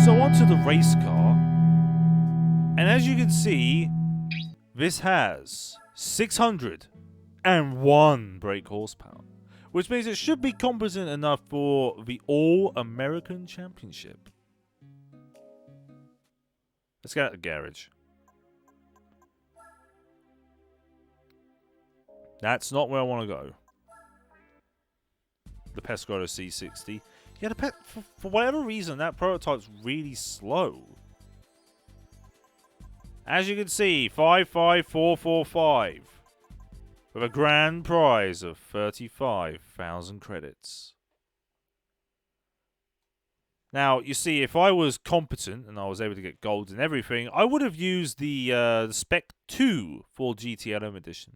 So onto the race car. And as you can see, this has 601 brake horsepower, which means it should be competent enough for the All-American Championship. Let's get out of the garage. That's not where I want to go. The Pescado C60. Yeah, for whatever reason, that prototype's really slow. As you can see, 55445. With a grand prize of 35,000 credits. Now, you see, if I was competent and I was able to get gold and everything, I would have used the Spec 2 for GTLM edition.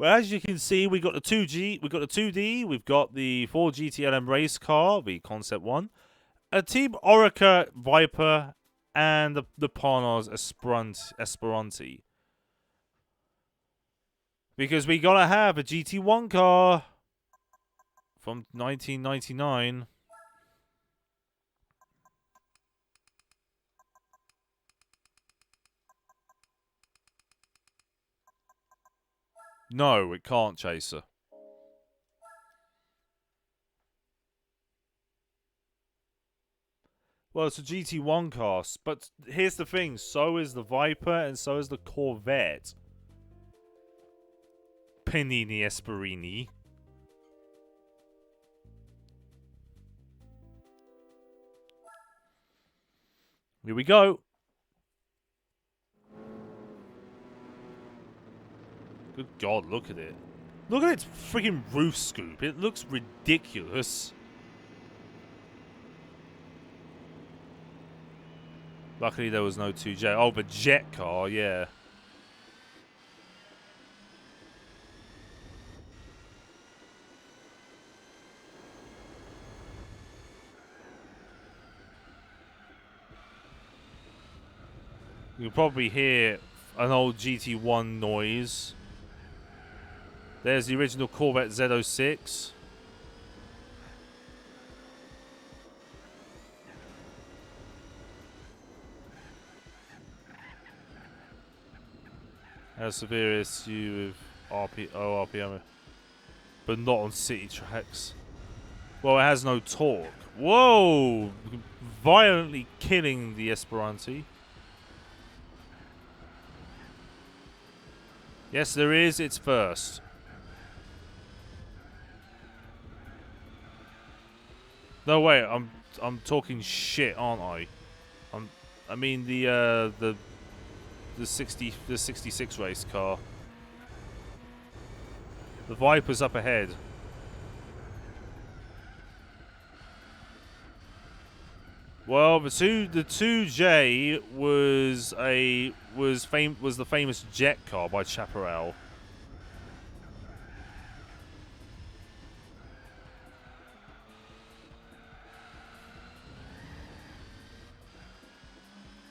Well, as you can see, we got the 2G, we got the 2D, we've got the 4 GTLM race car, the Concept 1, a Team Orica Viper, and the Parnars Esperanti. Because we gotta have a GT1 car from 1999. No, it can't, Chaser. Well, it's a GT1 car, but here's the thing. So is the Viper and so is the Corvette. Panini Esperini. Here we go. Good God, look at it. Look at its freaking roof scoop. It looks ridiculous. Luckily there was no 2J. Oh, but jet car, yeah. You'll probably hear an old GT1 noise. There's the original Corvette Z06. Has severe issue with RPM, but not on city tracks. Well, it has no torque. Whoa! Violently killing the Esperanti. Yes, there is. It's first. No wait, I'm talking shit, aren't I? I mean the 66 race car. The Viper's up ahead. Well, the 2J was the famous jet car by Chaparral.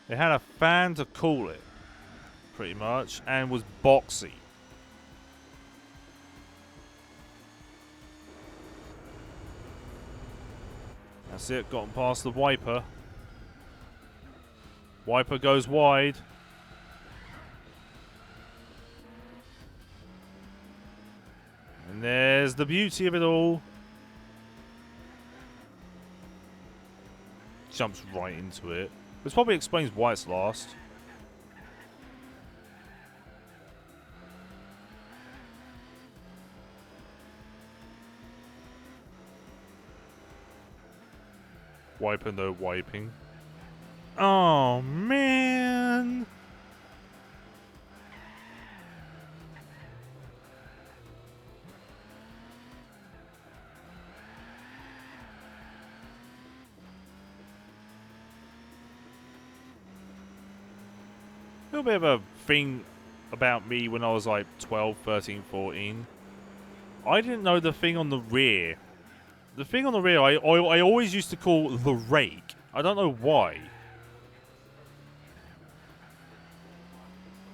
It had a fan to cool it, pretty much, and was boxy. That's it, gotten past the Viper. Viper goes wide. And there's the beauty of it all. Jumps right into it. This probably explains why it's last. Wiper, no wiping. Oh, man. A little bit of a thing about me when I was like 12, 13, 14. I didn't know the thing on the rear. The thing on the rear, I always used to call the rake. I don't know why.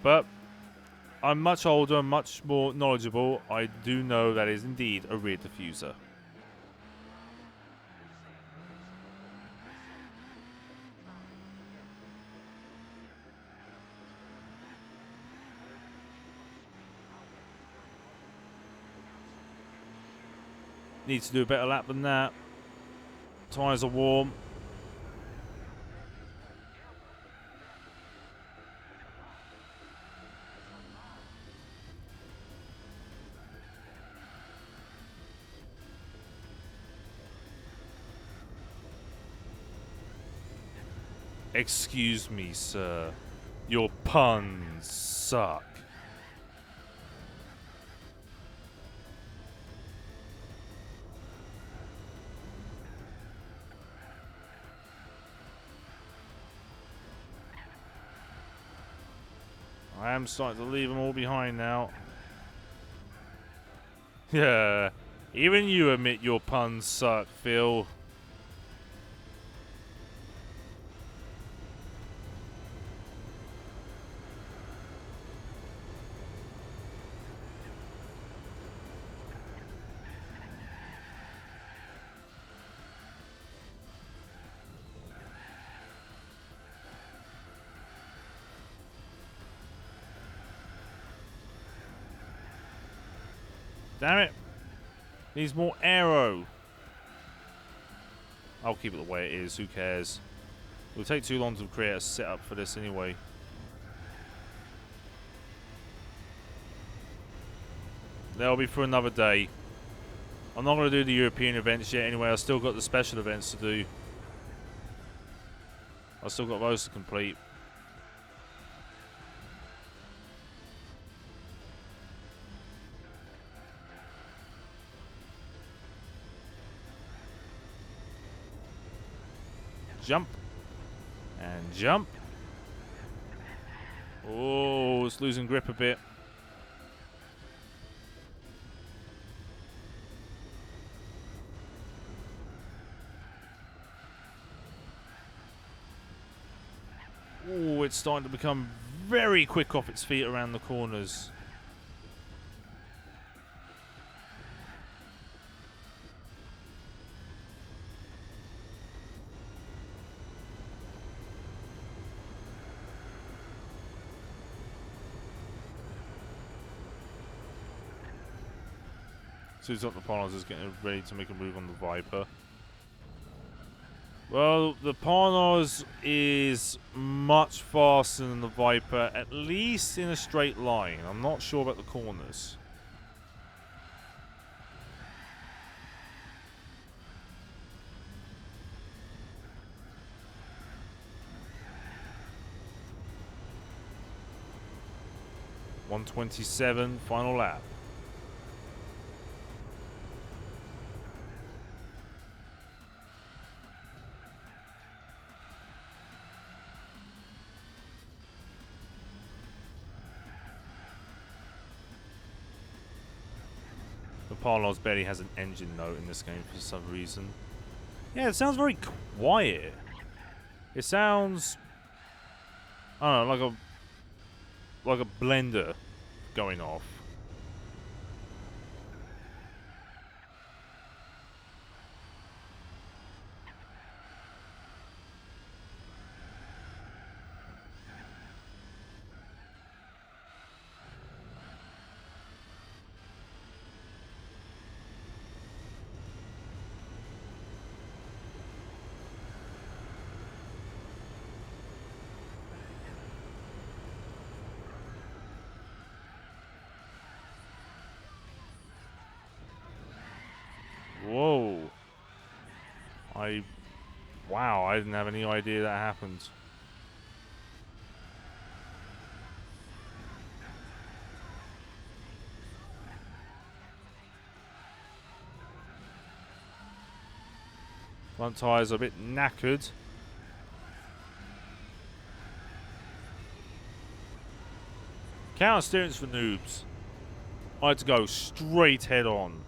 But I'm much older, much more knowledgeable. I do know that is indeed a rear diffuser. Need to do a better lap than that. Tyres are warm. Excuse me, sir. Your puns suck. I am starting to leave them all behind now. Yeah, even you admit your puns suck, Phil. Damn it. Needs more aero. I'll keep it the way it is. Who cares? It'll take too long to create a setup for this anyway. That'll be for another day. I'm not going to do the European events yet anyway. I've still got the special events to do. I've still got those to complete. Jump. And jump. Oh, it's losing grip a bit. Oh, it's starting to become very quick off its feet around the corners. Suzuki Parnas is getting ready to make a move on the Viper. Well, the Parnas is much faster than the Viper, at least in a straight line. I'm not sure about the corners. .127, final lap. Parnas barely has an engine note in this game for some reason. Yeah, it sounds very quiet. It sounds, I don't know, like a blender going off. Whoa. Wow, I didn't have any idea that happened. Front tyres are a bit knackered. Counter steering's for noobs. I had to go straight head on.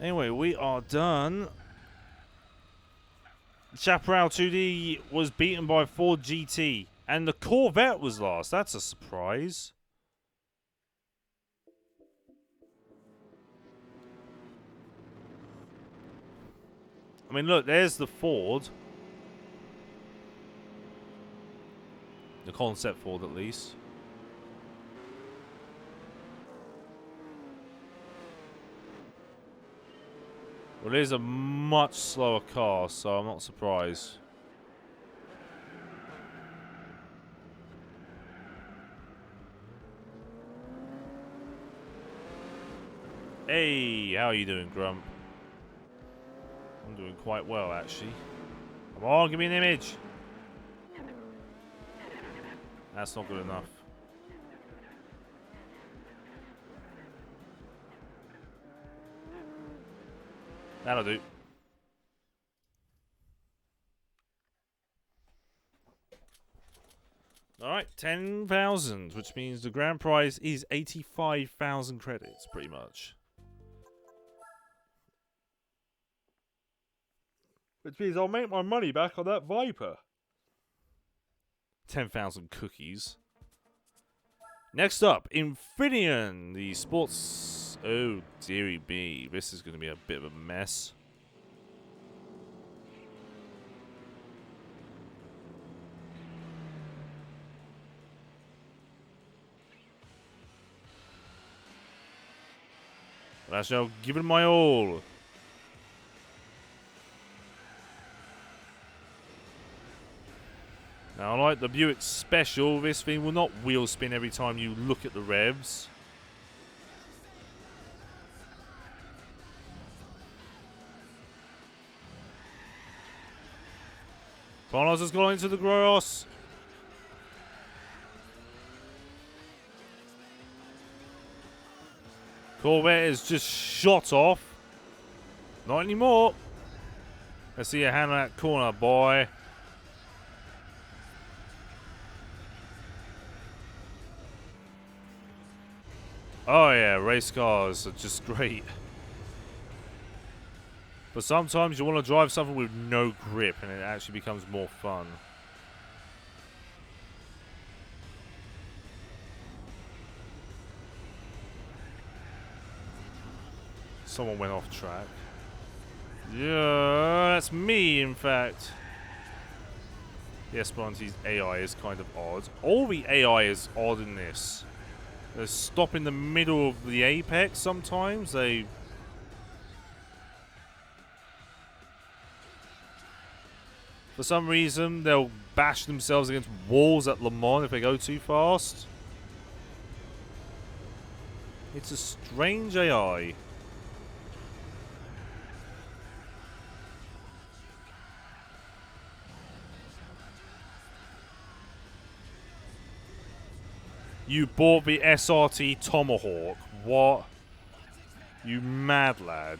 Anyway, we are done. Chaparral 2D was beaten by Ford GT. And the Corvette was last. That's a surprise. I mean, look, there's the Ford. The concept Ford, at least. Well, it is a much slower car, so I'm not surprised. Hey, how are you doing, Grump? I'm doing quite well, actually. Come on, give me an image. That's not good enough. That'll do. Alright, 10,000, which means the grand prize is 85,000 credits, pretty much. Which means I'll make my money back on that Viper. 10,000 cookies. Next up, Infineon, the sports... Oh, dearie me. This is going to be a bit of a mess. But I shall give it my all. Now, like the Buick Special, this thing will not wheel spin every time you look at the revs. Carlos has gone into the grass. Corvette is just shot off. Not anymore. Let's see you handle that corner, boy. Oh yeah, race cars are just great. But sometimes you want to drive something with no grip and it actually becomes more fun. Someone went off track. Yeah, that's me, in fact. The Esperante's AI is kind of odd. All the AI is odd in this. They stop in the middle of the apex sometimes. They... For some reason, they'll bash themselves against walls at Le Mans if they go too fast. It's a strange AI. You bought the SRT Tomahawk. What? You mad lad.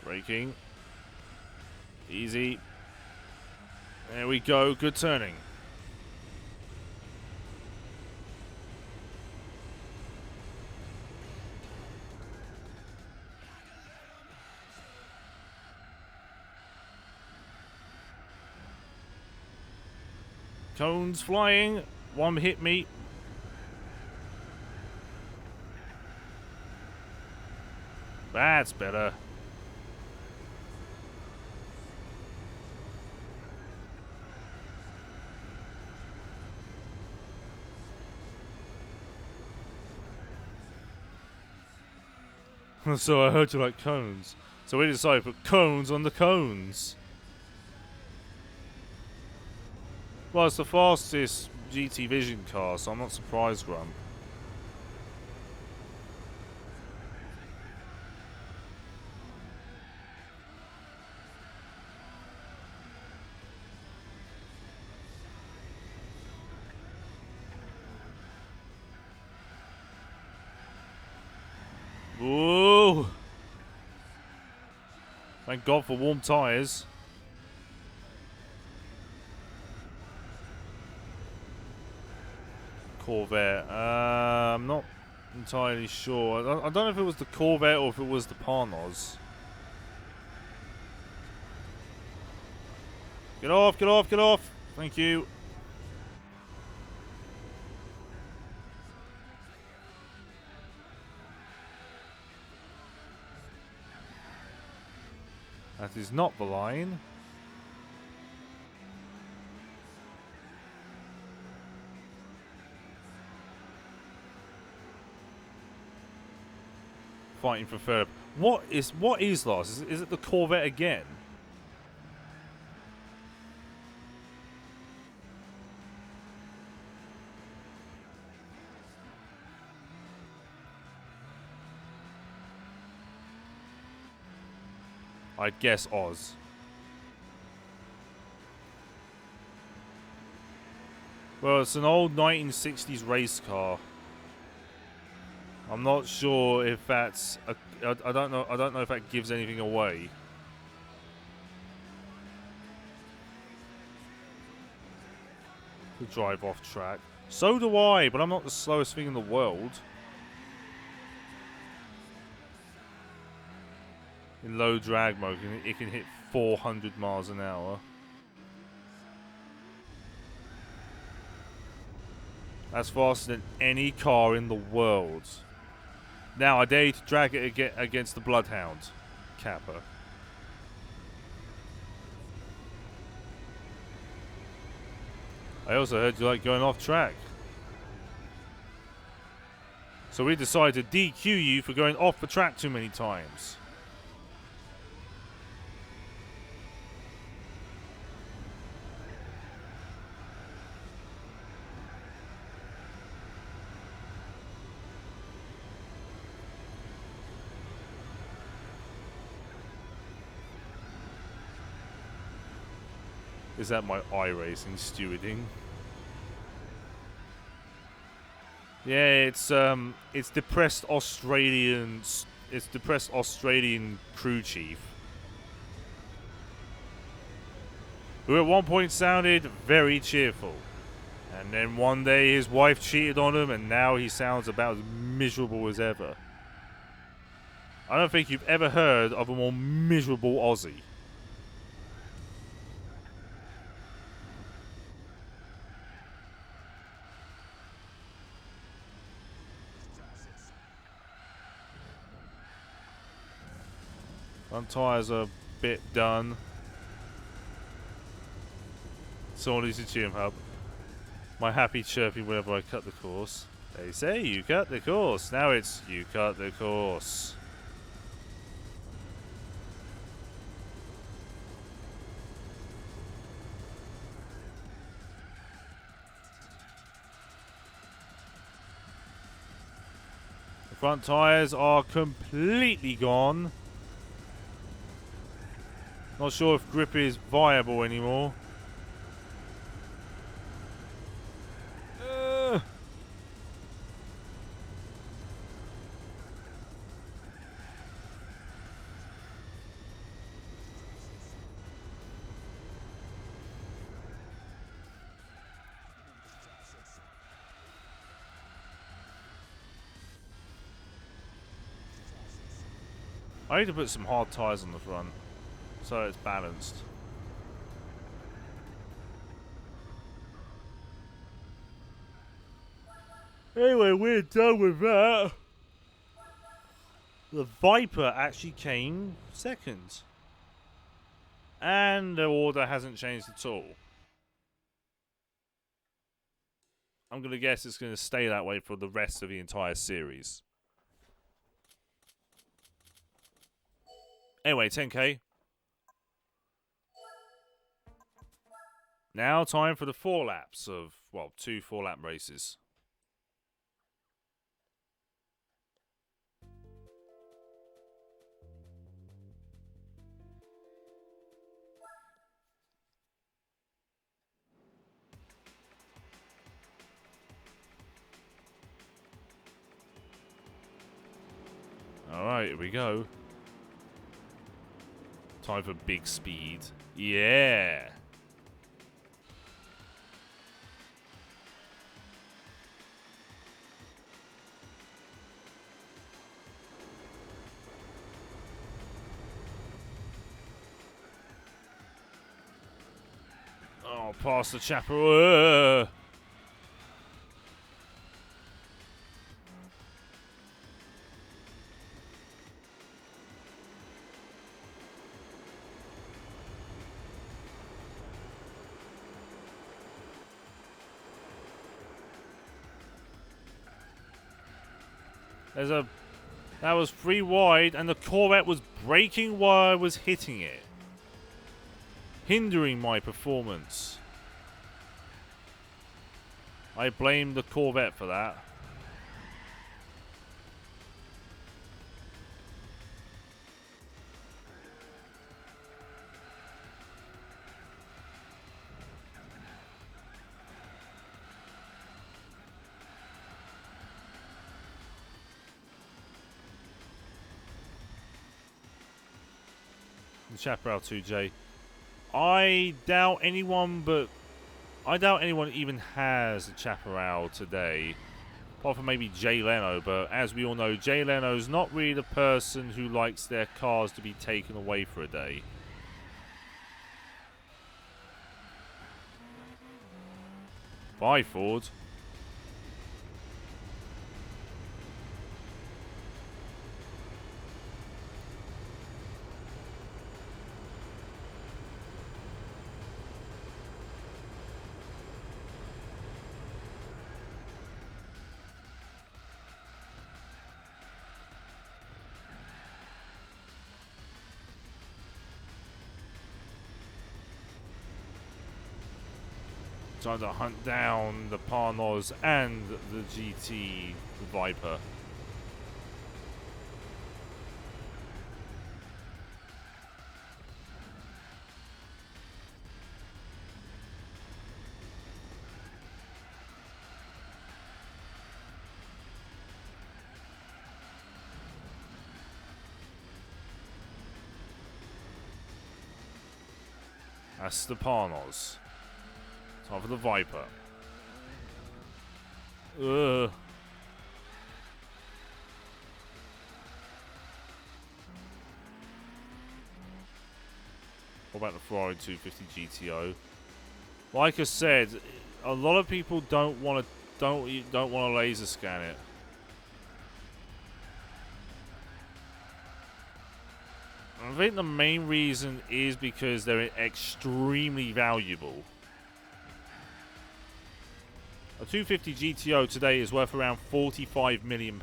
Braking. Easy. There we go. Good turning. Cones flying. One hit me. That's better. So I heard you like cones. So we decided to put cones on the cones. Well, it's the fastest GT Vision car, so I'm not surprised, Grump. Whoa! Thank God for warm tyres. Corvette. I'm not entirely sure. I don't know if it was the Corvette or if it was the Parnos. Get off, get off, get off. Thank you. That is not the line. Fighting for third. What is last? Is it the Corvette again? I'd guess Oz. Well, it's an old 1960s race car. I'm not sure if that's I don't know if that gives anything away. To drive off track. So do I, but I'm not the slowest thing in the world. In low drag mode, it can hit 400 miles an hour. That's faster than any car in the world. Now, I dare you to drag it against the Bloodhound, Kappa. I also heard you like going off track. So we decided to DQ you for going off the track too many times. Is that my iRacing stewarding? Yeah, it's depressed Australian. It's depressed Australian crew chief, who at one point sounded very cheerful, and then one day his wife cheated on him, and now he sounds about as miserable as ever. I don't think you've ever heard of a more miserable Aussie. Front tyres are a bit done. Someone needs to tune hub. My happy chirping whenever I cut the course. They say you cut the course. Now it's you cut the course. The front tyres are completely gone. Not sure if grip is viable anymore. I need to put some hard tyres on the front so it's balanced. Anyway, we're done with that. The Viper actually came second. And the order hasn't changed at all. I'm going to guess it's going to stay that way for the rest of the entire series. Anyway, 10k. Now time for the 4 laps of, well, 2 4-lap races. Alright, here we go. Time for big speed. Yeah! Oh, past the chapel. That was 3 wide, and the Corvette was braking while I was hitting it, hindering my performance. I blame the Corvette for that. The Chaparral 2J. I doubt anyone even has a Chaparral today. Apart from maybe Jay Leno, but as we all know, Jay Leno's not really the person who likes their cars to be taken away for a day. Bye, Ford. Trying to hunt down the Parnos and the GT Viper. That's the Parnos. Time for the Viper. Ugh. What about the Ferrari 250 GTO? Like I said, a lot of people don't want to laser scan it. I think the main reason is because they're extremely valuable. A 250 GTO today is worth around £45 million.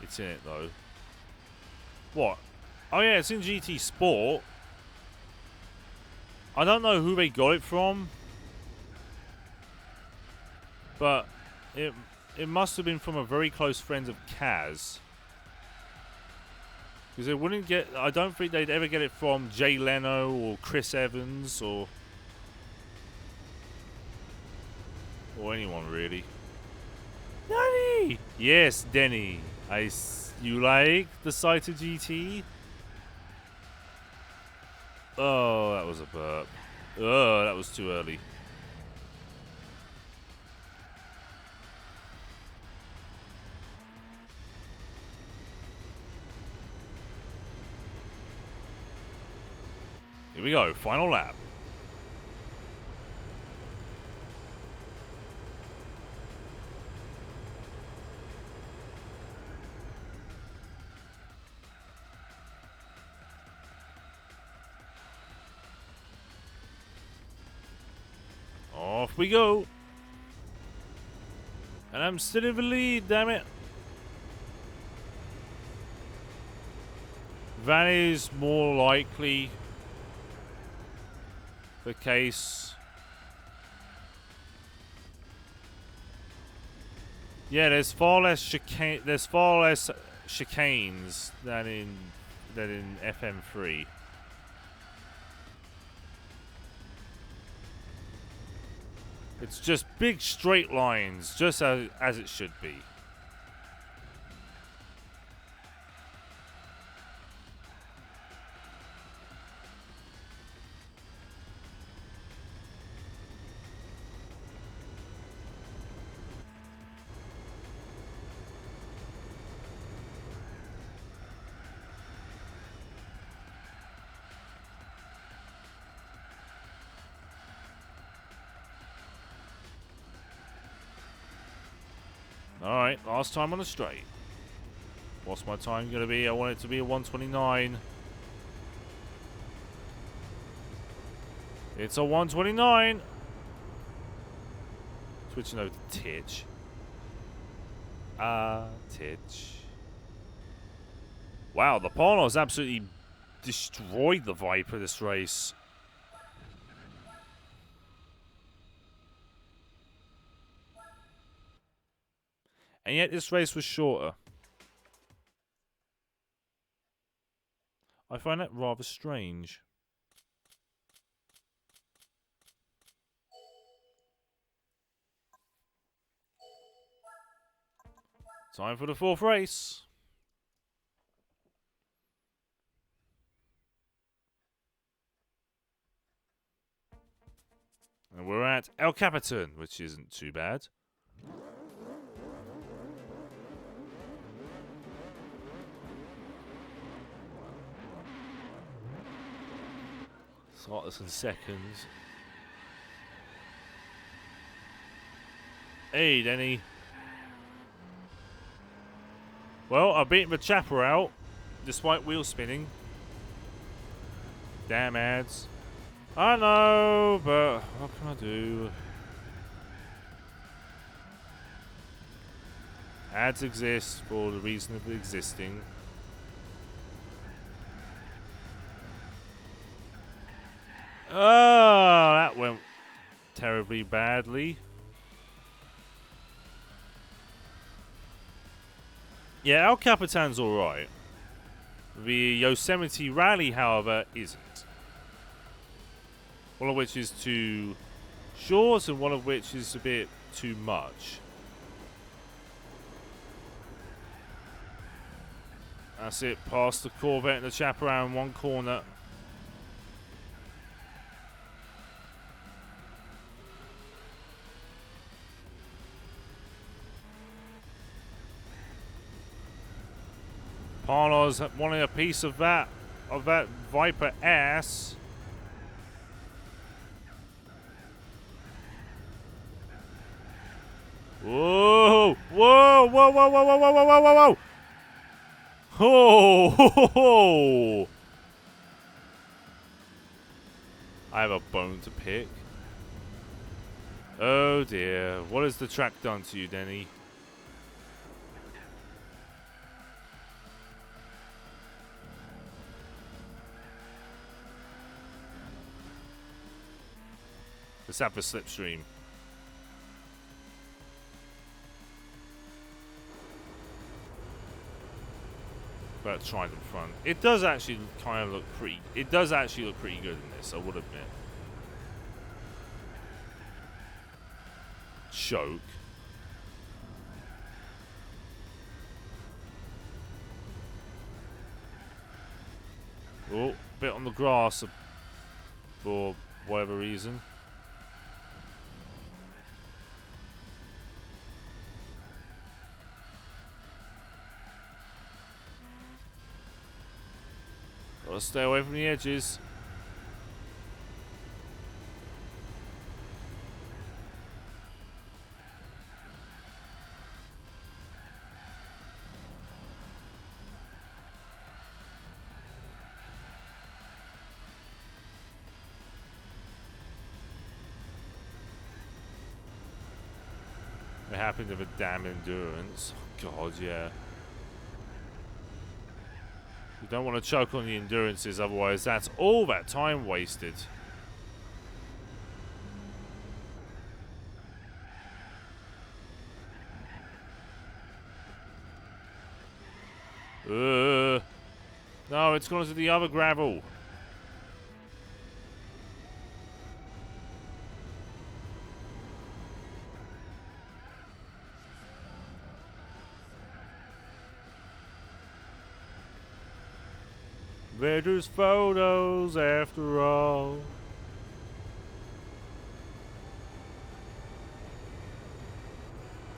It's in it though. What? Oh yeah, it's in GT Sport. I don't know who they got it from, but it must have been from a very close friend of Kaz. Because they wouldn't get. I don't think they'd ever get it from Jay Leno or Chris Evans or anyone really. Denny! Yes, Denny. You like the Saito GT? Oh, that was a burp. Oh, that was too early. Here we go, final lap. Off we go. And I'm still in the lead, damn it. That is more likely the case. Yeah, there's far less chicanes than in FM3. It's just big straight lines, just as it should be. Alright, last time on the straight. What's my time going to be? I want it to be a 129. It's a 129. Switching over to Titch. Titch. Wow, the Parnos absolutely destroyed the Viper this race. And yet this race was shorter. I find that rather strange. Time for the fourth race. And we're at El Capitan, which isn't too bad. Start this in seconds. Hey, Denny. Well, I beat the chapper out, despite wheel spinning. Damn ads. I know, but what can I do? Ads exist for the reason of existing. Oh, that went terribly badly. Yeah, El Capitan's alright. The Yosemite Rally, however, isn't. One of which is too short and one of which is a bit too much. That's it, past the Corvette and the Chaparral in one corner. Parnos wanting a piece of that Viper ass. Whoa! Whoa! Whoa! Whoa! Whoa! Whoa! Whoa! Whoa! Whoa! Whoa! Oh! Ho, ho, ho. I have a bone to pick. Oh dear! What has the track done to you, Denny? Let's have a slipstream. But Trident front. It does actually kind of look pretty. It does actually look pretty good in this, I would admit. Choke. Oh, bit on the grass for whatever reason. Gotta stay away from the edges. It happened to the damn endurance. Oh, God, yeah. You don't want to choke on the endurances, otherwise that's all that time wasted. No, it's gone to the other gravel. They're just photos after all.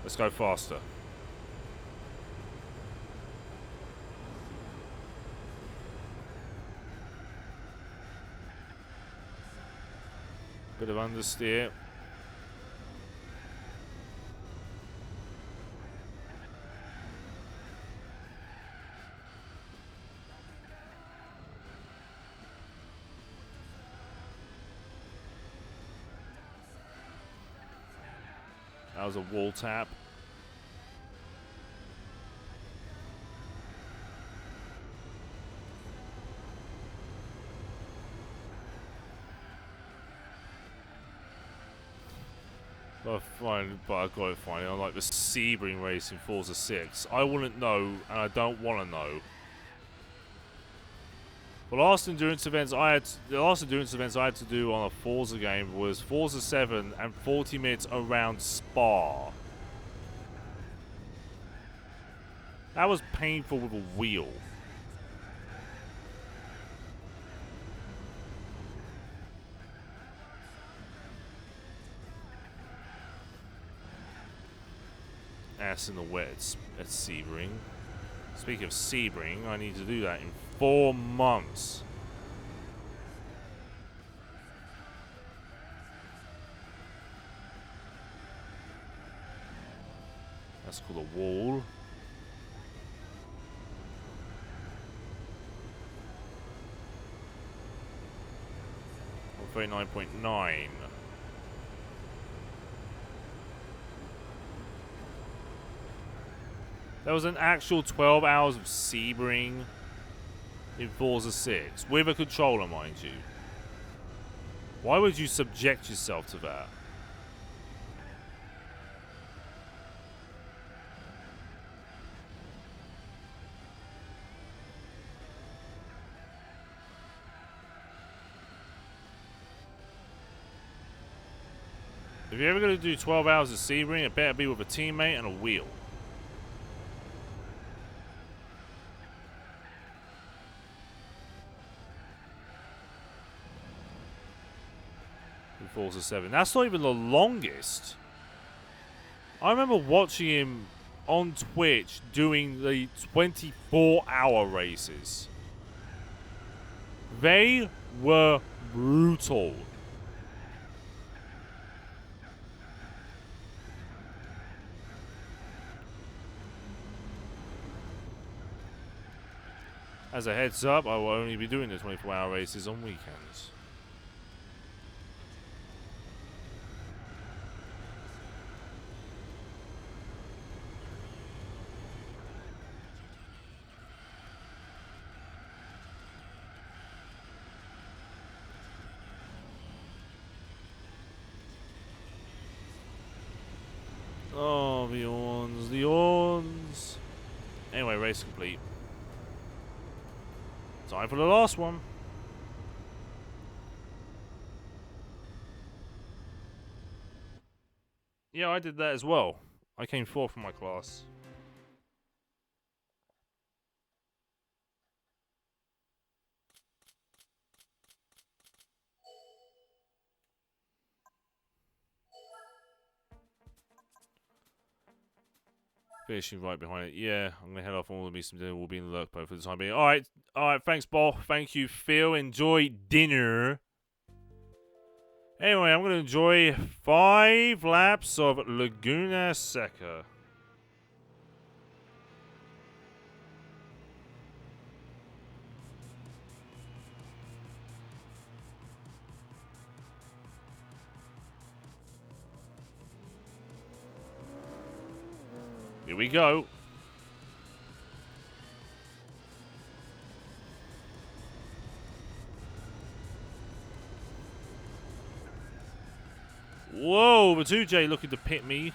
Let's go faster. Bit of understeer. That was a wall tap. But I got it finally. I like the Sebring race in Forza 6. I wouldn't know, and I don't want to know. The last endurance events I had to do on a Forza game was Forza 7 and 40 minutes around Spa. That was painful with a wheel. Ass in the wet at Sebring. Speaking of Sebring, I need to do that in 4 months. That's called a wall. Or 39.9. There was an actual 12 hours of Sebring in Forza 6, with a controller, mind you. Why would you subject yourself to that? If you're ever going to do 12 hours of Sebring, it better be with a teammate and a wheel. Forza 7. That's not even the longest. I remember watching him on Twitch doing the 24-hour races. They were brutal. As a heads up, I will only be doing the 24-hour races on weekends. Oh, the yawns, the yawns. Anyway, race complete. Time for the last one. Yeah, I did that as well. I came fourth in my class. Finishing right behind it. Yeah, I'm gonna head off and order me some dinner. We'll be in the lurk boat for the time being. Alright, thanks, Bo. Thank you, Phil. Enjoy dinner. Anyway, I'm gonna enjoy 5 laps of Laguna Seca. Here we go. Whoa, the 2J looking to pit me.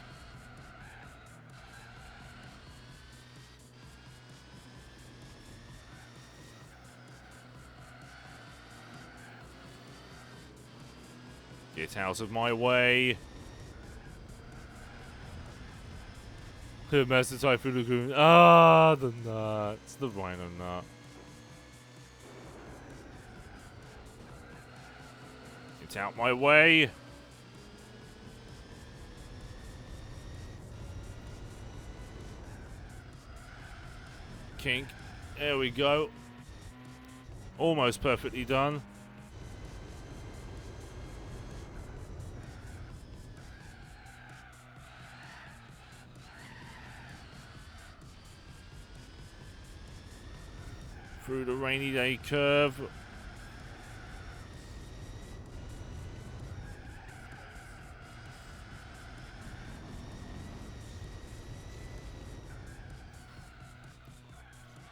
Get out of my way. Master Typhoon Lagoon. Ah, the nut. It's the rhino nut. Get out my way. Kink. There we go. Almost perfectly done. Through the rainy day curve.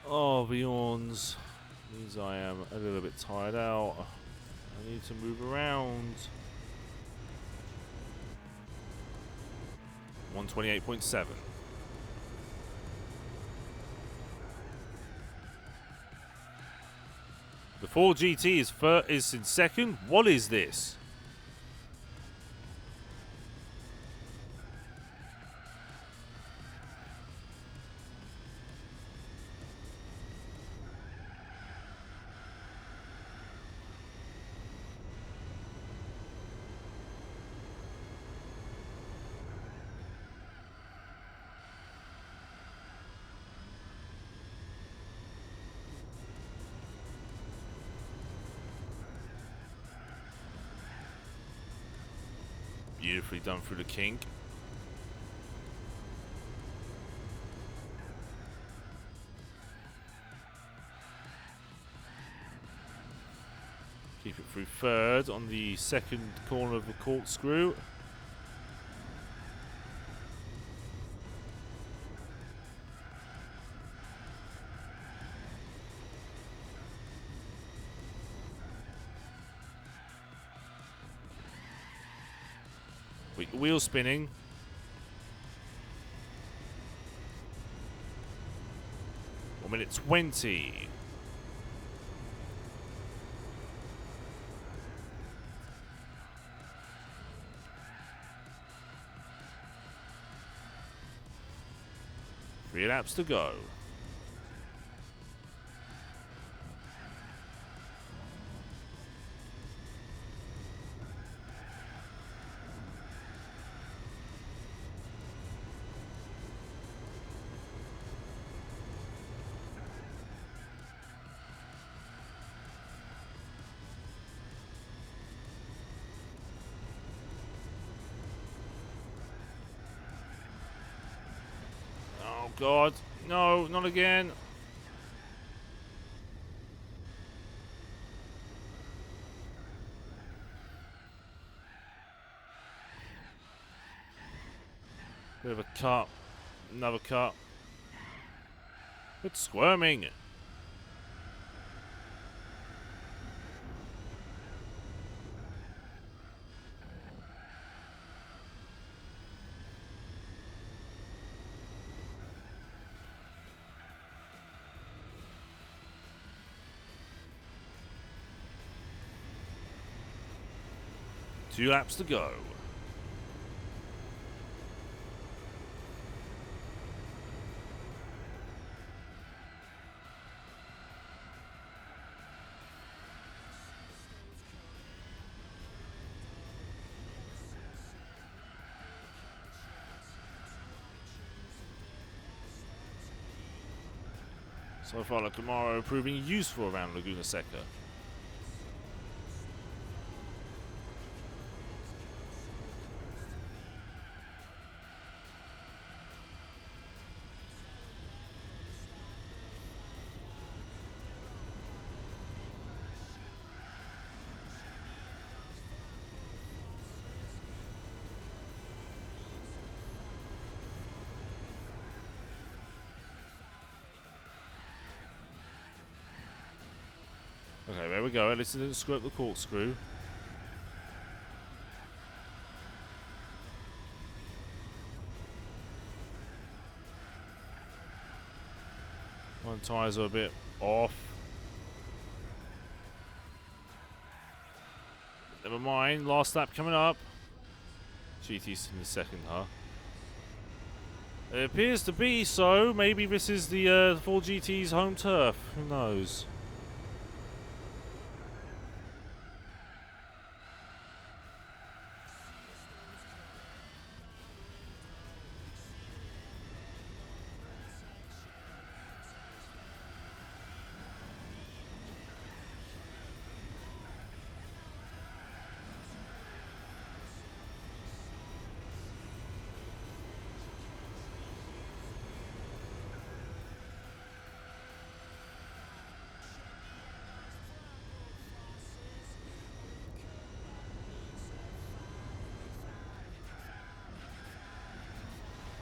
Oh, the yawns. Means I am a little bit tired out. I need to move around. 128.7. The 4 GT is in second. What is this? Beautifully done through the kink. Keep it through third on the second corner of the corkscrew. Wheel spinning. One minute 20. Three laps to go. God, no, not again. Bit of a cut, another cut. It's squirming. Two laps to go. So far, the Camaro proving useful around Laguna Seca. Okay, there we go. At least it didn't screw up the corkscrew. One tyres are a bit off. Never mind. Last lap coming up. GT's in the second, huh? It appears to be so. Maybe this is the Ford GT's home turf. Who knows?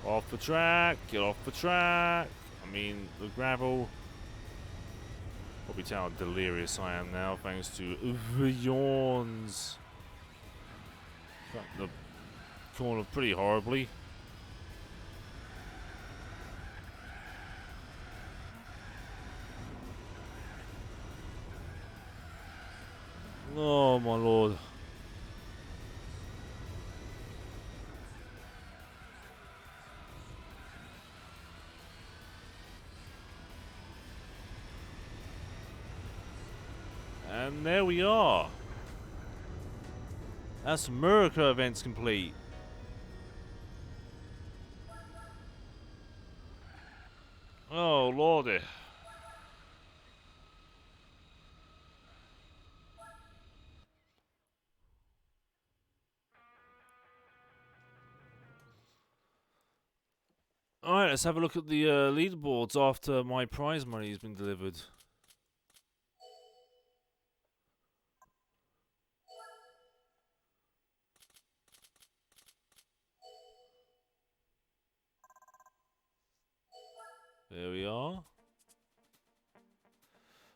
Off the track, get off the track. I mean, the gravel. Probably tell how delirious I am now, thanks to the yawns. Cut the corner pretty horribly. Oh my lord. And there we are. That's America events complete. Oh lordy. Alright, let's have a look at the leaderboards after my prize money has been delivered. There we are.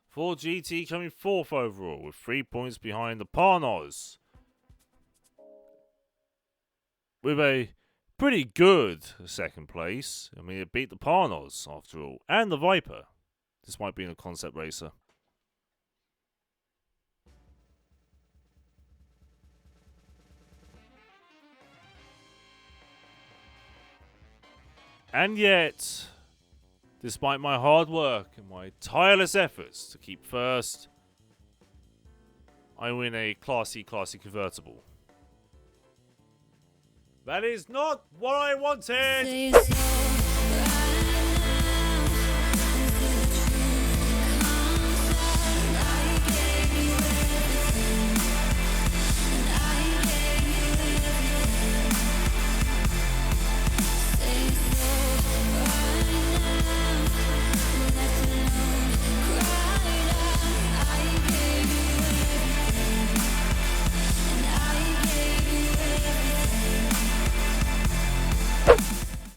Ford GT coming 4th overall with 3 points behind the Parnos. With a pretty good second place. I mean, it beat the Parnos after all. And the Viper, despite being a concept racer. And yet, despite my hard work and my tireless efforts to keep first, I win a classy convertible. That is not what I wanted!